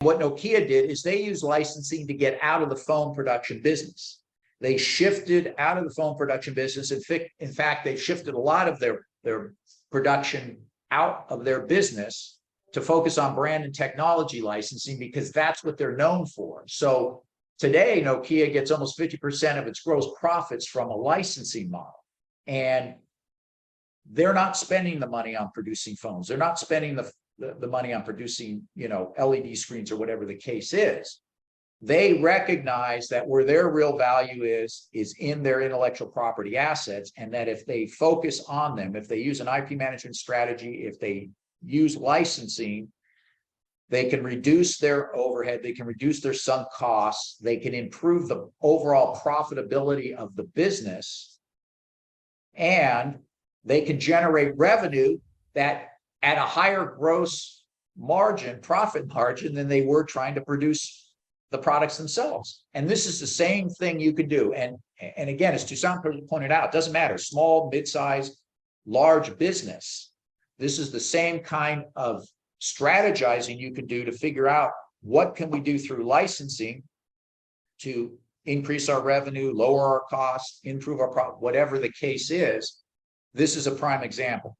What Nokia did is they used licensing to get out of the phone production business. They shifted out of the phone production business. In fact, they shifted a lot of their production out of their business to focus on brand and technology licensing, because that's what they're known for. So today, Nokia gets almost 50% of its gross profits from a licensing model. And they're not spending the money on producing phones. They're not spending the money on producing, LED screens or whatever the case is. They recognize that where their real value is in their intellectual property assets, and that if they focus on them, if they use an IP management strategy, if they use licensing, they can reduce their overhead, they can reduce their sunk costs, they can improve the overall profitability of the business, and they can generate revenue that at a higher gross margin, profit margin, than they were trying to produce the products themselves. And this is the same thing you can do. And again, as Toussaint pointed out, it doesn't matter, small, mid-sized, large business. This is the same kind of strategizing you can do to figure out what can we do through licensing to increase our revenue, lower our costs, improve our profit, whatever the case is. This is a prime example.